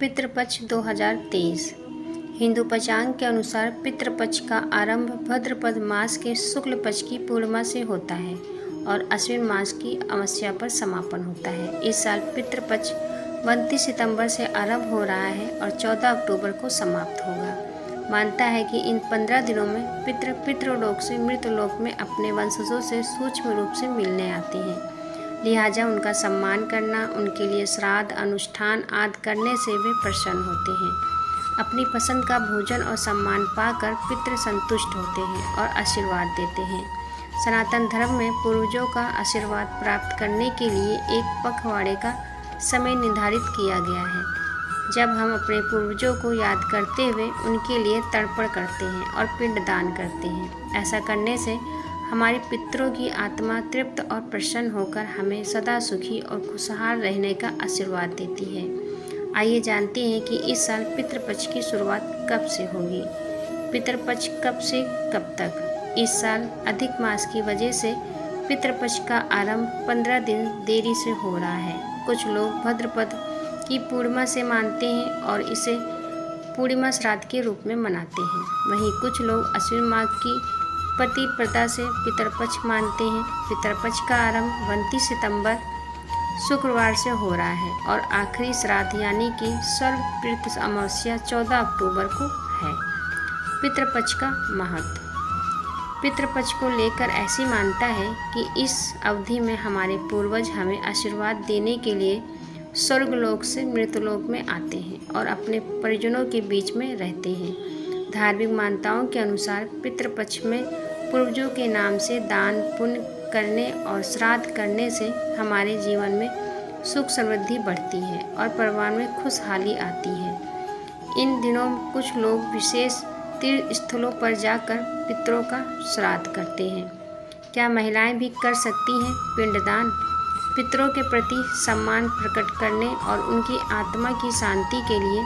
पितृपक्ष 2023 हिंदू पंचांग के अनुसार पितृपक्ष का आरंभ भाद्रपद मास के शुक्ल पक्ष की पूर्णिमा से होता है और अश्विन मास की अमावस्या पर समापन होता है। इस साल पितृपक्ष 29 सितंबर से आरंभ हो रहा है और 14 अक्टूबर को समाप्त होगा। मानता है कि इन 15 दिनों में पितृलोक से मृतलोक में अपने वंशजों से सूक्ष्म रूप से मिलने आते हैं, लिहाजा उनका सम्मान करना, उनके लिए श्राद्ध अनुष्ठान आदि करने से वे प्रसन्न होते हैं। अपनी पसंद का भोजन और सम्मान पाकर पितृ संतुष्ट होते हैं और आशीर्वाद देते हैं। सनातन धर्म में पूर्वजों का आशीर्वाद प्राप्त करने के लिए एक पखवाड़े का समय निर्धारित किया गया है, जब हम अपने पूर्वजों को याद करते हुए उनके लिए तर्पण करते हैं और पिंडदान करते हैं। ऐसा करने से हमारे पितरों की आत्मा तृप्त और प्रसन्न होकर हमें सदा सुखी और खुशहाल रहने का आशीर्वाद देती है। आइए जानते हैं कि इस साल पितृपक्ष की शुरुआत कब से होगी। पितृपक्ष कब से कब तक। इस साल अधिक मास की वजह से पितृपक्ष का आरंभ 15 दिन देरी से हो रहा है। कुछ लोग भाद्रपद की पूर्णिमा से मानते हैं और इसे पूर्णिमा श्राद्ध के रूप में मनाते हैं। वहीं कुछ लोग अश्विन मास की प्रतिपदा से पितृपक्ष मानते हैं। पितृपक्ष का आरंभ 29 सितंबर शुक्रवार से हो रहा है और आखिरी श्राद्ध यानी कि सर्वपितृ अमावस्या 14 अक्टूबर को है। पितृपक्ष का महत्व। पितृपक्ष को लेकर ऐसी मान्यता है कि इस अवधि में हमारे पूर्वज हमें आशीर्वाद देने के लिए स्वर्गलोक से मृतलोक में आते हैं और अपने परिजनों के बीच में रहते हैं। धार्मिक मान्यताओं के अनुसार पितृपक्ष में पूर्वजों के नाम से दान पुण्य करने और श्राद्ध करने से हमारे जीवन में सुख समृद्धि बढ़ती है और परिवार में खुशहाली आती है। इन दिनों कुछ लोग विशेष तीर्थ स्थलों पर जाकर पितरों का श्राद्ध करते हैं। क्या महिलाएं भी कर सकती हैं पिंडदान? पितरों के प्रति सम्मान प्रकट करने और उनकी आत्मा की शांति के लिए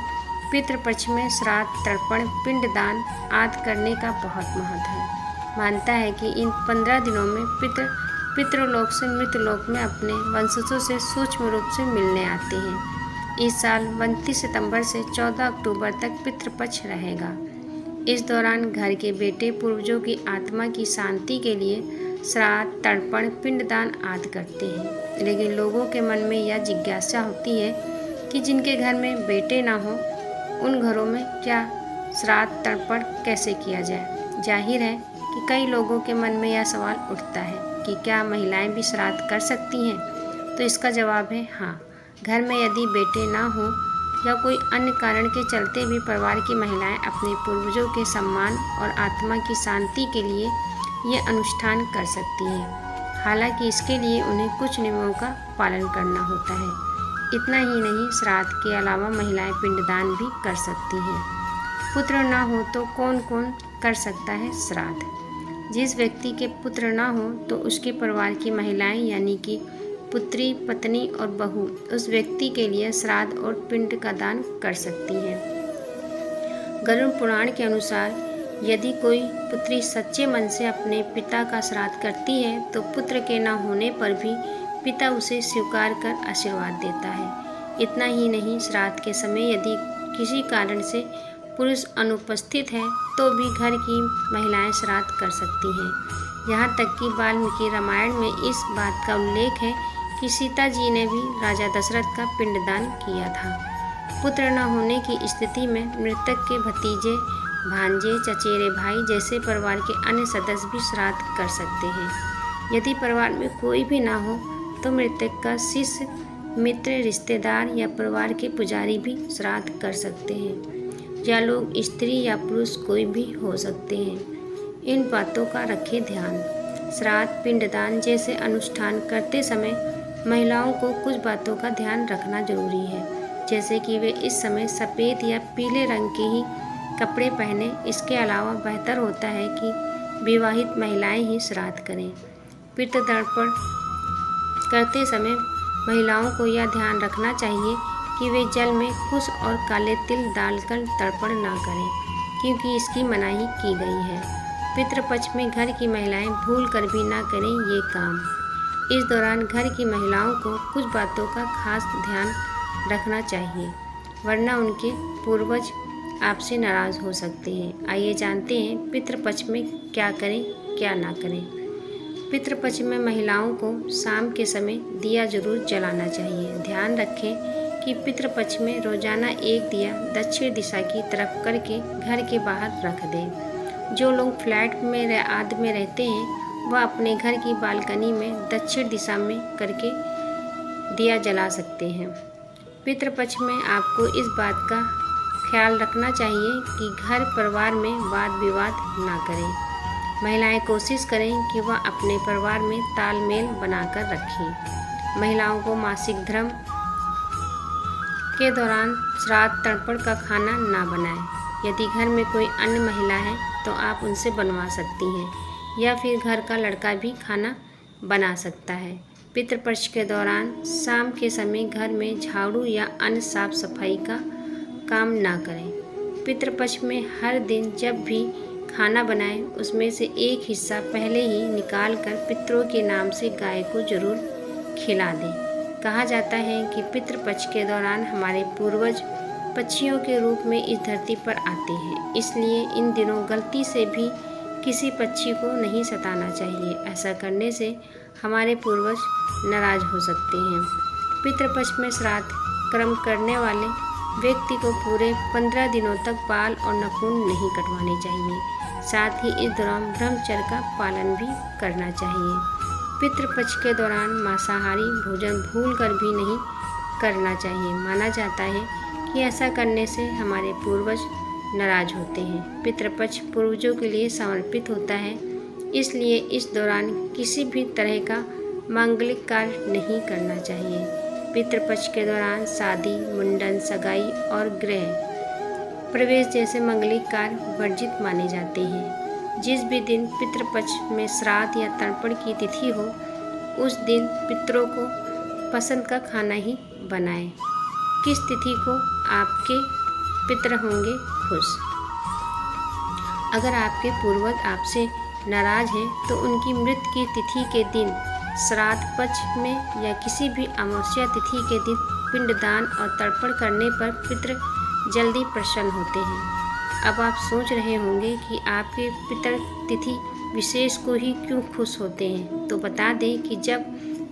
पितृपक्ष में श्राद्ध तर्पण पिंडदान आदि करने का बहुत महत्व है। मानता है कि इन 15 दिनों में पितृलोक से मृतलोक में अपने वंशजों से सूक्ष्म रूप से मिलने आते हैं। इस साल 29 सितंबर से 14 अक्टूबर तक पितृपक्ष रहेगा। इस दौरान घर के बेटे पूर्वजों की आत्मा की शांति के लिए श्राद्ध तर्पण पिंडदान आदि करते हैं। लेकिन लोगों के मन में यह जिज्ञासा होती है कि जिनके घर में बेटे ना हो उन घरों में क्या श्राद्ध तर्पण कैसे किया जाए। जाहिर है कि कई लोगों के मन में यह सवाल उठता है कि क्या महिलाएं भी श्राद्ध कर सकती हैं। तो इसका जवाब है हाँ। घर में यदि बेटे ना हो या कोई अन्य कारण के चलते भी परिवार की महिलाएं अपने पूर्वजों के सम्मान और आत्मा की शांति के लिए ये अनुष्ठान कर सकती हैं। हालांकि इसके लिए उन्हें कुछ नियमों का पालन करना होता है। इतना ही नहीं, श्राद्ध के अलावा महिलाएं पिंडदान भी कर सकती हैं। पुत्र ना हो तो कौन कौन कर सकता है श्राद्ध। जिस व्यक्ति के पुत्र ना हो तो उसके परिवार की महिलाएं यानी कि पुत्री, पत्नी और बहू उस व्यक्ति के लिए श्राद्ध और पिंड का दान कर सकती हैं। गरुड़ पुराण के अनुसार यदि कोई पुत्री सच्चे मन से अपने पिता का श्राद्ध करती है तो पुत्र के न होने पर भी पिता उसे स्वीकार कर आशीर्वाद देता है। इतना ही नहीं, श्राद्ध के समय यदि किसी कारण से पुरुष अनुपस्थित है तो भी घर की महिलाएं श्राद्ध कर सकती हैं। यहाँ तक कि वाल्मीकि रामायण में इस बात का उल्लेख है कि सीता जी ने भी राजा दशरथ का पिंडदान किया था। पुत्र न होने की स्थिति में मृतक के भतीजे, भांजे, चचेरे भाई जैसे परिवार के अन्य सदस्य भी श्राद्ध कर सकते हैं। यदि परिवार में कोई भी ना हो तो मृतक का शिष्य, मित्र, रिश्तेदार या परिवार के पुजारी भी श्राद्ध कर सकते हैं। या लोग स्त्री या पुरुष कोई भी हो सकते हैं। इन बातों का रखें ध्यान। श्राद्ध पिंडदान जैसे अनुष्ठान करते समय महिलाओं को कुछ बातों का ध्यान रखना जरूरी है, जैसे कि वे इस समय सफ़ेद या पीले रंग के ही कपड़े पहने। इसके अलावा बेहतर होता है कि विवाहित महिलाएं ही श्राद्ध करें। पितृतर्पण करते समय महिलाओं को यह ध्यान रखना चाहिए कि वे जल में कुश और काले तिल डालकर तर्पण ना करें, क्योंकि इसकी मनाही की गई है। पितृपक्ष में घर की महिलाएं भूल कर भी ना करें ये काम। इस दौरान घर की महिलाओं को कुछ बातों का खास ध्यान रखना चाहिए। वरना उनके पूर्वज आपसे नाराज़ हो सकते हैं। आइए जानते हैं पितृपक्ष में क्या करें क्या ना करें। पितृपक्ष में महिलाओं को शाम के समय दिया जरूर जलाना चाहिए। ध्यान रखें कि पितृपक्ष में रोजाना एक दिया दक्षिण दिशा की तरफ करके घर के बाहर रख दें। जो लोग फ्लैट में आदि में रहते हैं वह अपने घर की बालकनी में दक्षिण दिशा में करके दिया जला सकते हैं। पितृपक्ष में आपको इस बात का ख्याल रखना चाहिए कि घर परिवार में वाद विवाद ना करें। महिलाएं कोशिश करें कि वह अपने परिवार में तालमेल बनाकर रखें। महिलाओं को मासिक धर्म के दौरान श्राद्ध तर्पण का खाना ना बनाएं। यदि घर में कोई अन्य महिला है तो आप उनसे बनवा सकती हैं या फिर घर का लड़का भी खाना बना सकता है। पितृपक्ष के दौरान शाम के समय घर में झाड़ू या अन्य साफ सफाई का काम ना करें। पितृपक्ष में हर दिन जब भी खाना बनाएं उसमें से एक हिस्सा पहले ही निकाल कर पितरों के नाम से गाय को जरूर खिला दें। कहा जाता है कि पितृपक्ष के दौरान हमारे पूर्वज पक्षियों के रूप में इस धरती पर आते हैं, इसलिए इन दिनों गलती से भी किसी पक्षी को नहीं सताना चाहिए। ऐसा करने से हमारे पूर्वज नाराज हो सकते हैं। पितृपक्ष में श्राद्ध कर्म करने वाले व्यक्ति को पूरे 15 दिनों तक बाल और नाखून नहीं कटवाने चाहिए। साथ ही इस दौरान ब्रह्मचर्य का पालन भी करना चाहिए। पितृपक्ष के दौरान मांसाहारी भोजन भूलकर भी नहीं करना चाहिए। माना जाता है कि ऐसा करने से हमारे पूर्वज नाराज होते हैं। पितृपक्ष पूर्वजों के लिए समर्पित होता है, इसलिए इस दौरान किसी भी तरह का मांगलिक कार्य नहीं करना चाहिए। पितृपक्ष के दौरान शादी, मुंडन, सगाई और गृह प्रवेश जैसे मांगलिक कार्य वर्जित माने जाते हैं। जिस भी दिन पितृपक्ष में श्राद्ध या तर्पण की तिथि हो उस दिन पितरों को पसंद का खाना ही बनाएं। किस तिथि को आपके पितर होंगे खुश। अगर आपके पूर्वज आपसे नाराज हैं तो उनकी मृत्यु की तिथि के दिन, श्राद्ध पक्ष में या किसी भी अमावस्या तिथि के दिन पिंडदान और तर्पण करने पर पितर जल्दी प्रसन्न होते हैं। अब आप सोच रहे होंगे कि आपके पितर तिथि विशेष को ही क्यों खुश होते हैं, तो बता दें कि जब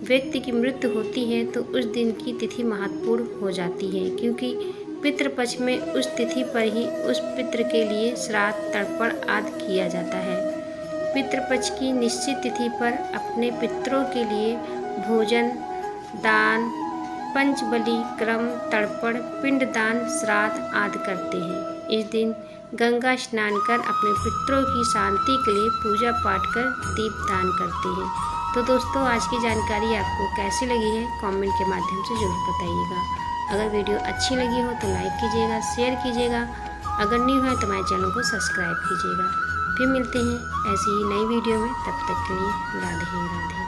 व्यक्ति की मृत्यु होती है तो उस दिन की तिथि महत्वपूर्ण हो जाती है, क्योंकि पितृपक्ष में उस तिथि पर ही उस पितृ के लिए श्राद्ध तर्पण आदि किया जाता है। पितृपक्ष की निश्चित तिथि पर अपने पितरों के लिए भोजन, दान, पंचबली, क्रम, तर्पण, पिंडदान, श्राद्ध आदि करते हैं। इस दिन गंगा स्नान कर अपने पितरों की शांति के लिए पूजा पाठ कर दीपदान करते हैं। तो दोस्तों, आज की जानकारी आपको कैसी लगी है कमेंट के माध्यम से जरूर बताइएगा। अगर वीडियो अच्छी लगी हो तो लाइक कीजिएगा, शेयर कीजिएगा। अगर न्यू है तो हमारे चैनल को सब्सक्राइब कीजिएगा। फिर मिलते हैं ऐसी ही नई वीडियो में, तब तक के लिए राधे राधे।